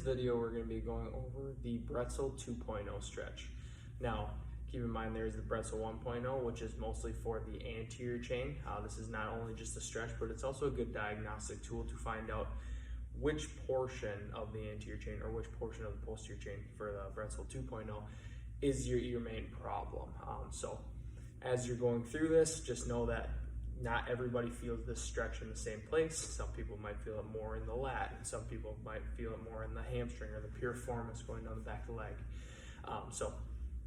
video, we're going to be going over the Brettzel 2.0 stretch. Now, keep in mind there's the Brettzel 1.0, which is mostly for the anterior chain. This is not only just a stretch, but it's also a good diagnostic tool to find out which portion of the anterior chain or which portion of the posterior chain for the Brettzel 2.0 is your main problem. So as you're going through this, just know that not everybody feels this stretch in the same place. Some people might feel it more in the lat, and some people might feel it more in the hamstring or the piriformis going down the back of the leg. So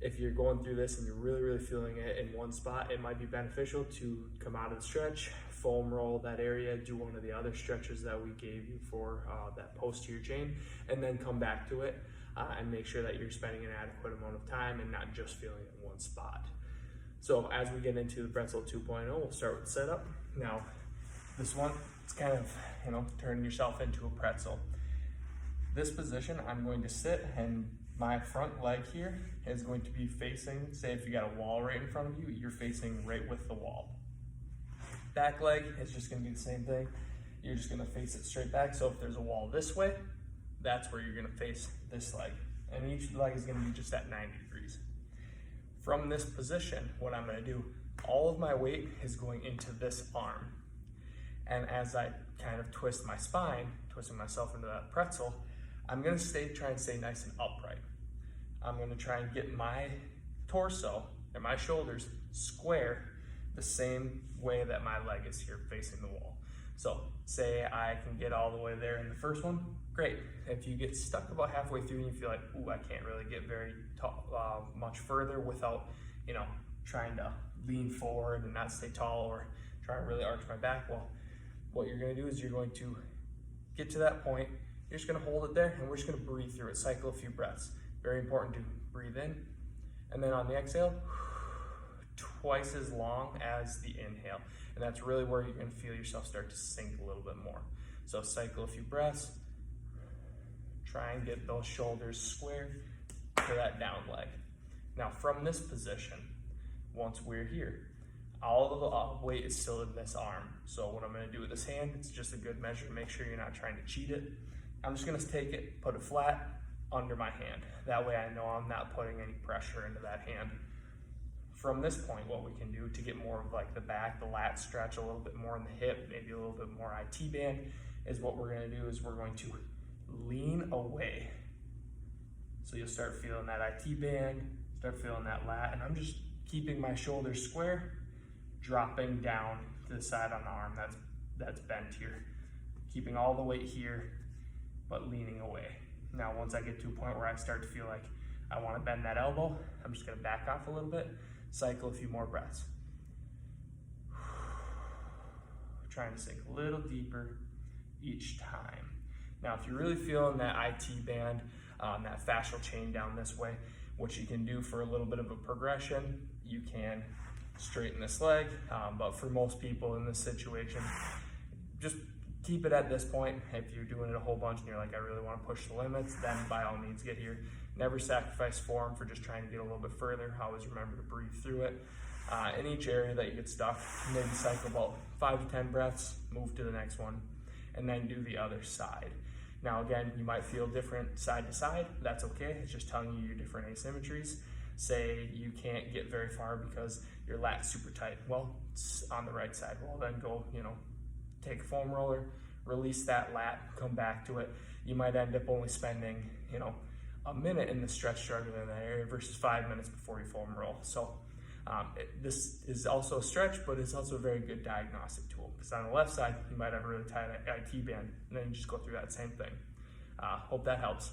if you're going through this and you're really feeling it in one spot, it might be beneficial to come out of the stretch, foam roll that area, do one of the other stretches that we gave you for that posterior chain, and then come back to it and make sure that you're spending an adequate amount of time and not just feeling it in one spot. So as we get into the Brettzel 2.0, we'll start with the setup. Now, this one, it's kind of, turning yourself into a pretzel. This position, I'm going to sit, and my front leg here is going to be facing, say if you got a wall right in front of you, you're facing right with the wall. Back leg is just gonna be the same thing. You're just gonna face it straight back. So if there's a wall this way, that's where you're gonna face this leg. And each leg is gonna be just at 90 degrees. From this position, what I'm gonna do, all of my weight is going into this arm. And as I kind of twist my spine, twisting myself into that pretzel, I'm gonna try and stay nice and upright. I'm gonna try and get my torso and my shoulders square the same way that my leg is here facing the wall. So say I can get all the way there in the first one, great. If you get stuck about halfway through and you feel like, ooh, I can't really get very much further without, trying to lean forward and not stay tall or try to really arch my back, well, what you're gonna do is you're going to get to that point, you're just gonna hold it there, and we're just gonna breathe through it, cycle a few breaths. Very important to breathe in, and then on the exhale, twice as long as the inhale. And that's really where you're gonna feel yourself start to sink a little bit more. So cycle a few breaths, try and get those shoulders squared to that down leg. Now from this position, once we're here, all of the weight is still in this arm. So what I'm gonna do with this hand, it's just a good measure to make sure you're not trying to cheat it. I'm just gonna take it, put it flat under my hand. That way I know I'm not putting any pressure into that hand. From this point, what we can do to get more of like the back, the lat stretch, a little bit more in the hip, maybe a little bit more IT band, is what we're gonna do is we're going to lean away. So you'll start feeling that IT band, start feeling that lat, and I'm just keeping my shoulders square, dropping down to the side on the arm that's bent here. Keeping all the weight here, but leaning away. Now, once I get to a point where I start to feel like I want to bend that elbow, I'm just gonna back off a little bit, cycle a few more breaths. Trying to sink a little deeper each time. Now, if you're really feeling that IT band, that fascial chain down this way, what you can do for a little bit of a progression, you can straighten this leg, but for most people in this situation, just keep it at this point. If you're doing it a whole bunch and you're like, I really want to push the limits, then by all means get here. Never sacrifice form for just trying to get a little bit further. Always remember to breathe through it. In each area that you get stuck, maybe cycle about 5 to 10 breaths, move to the next one, and then do the other side. Now again, you might feel different side to side. That's okay. It's just telling you your different asymmetries. Say you can't get very far because your lat's super tight. Well, it's on the right side. Well, then go, take a foam roller, release that lat, come back to it. You might end up only spending, a minute in the stretch struggling in that area versus 5 minutes before you foam roll. So this is also a stretch, but it's also a very good diagnostic tool, because on the left side, you might have a really tight IT band, and then you just go through that same thing. Hope that helps.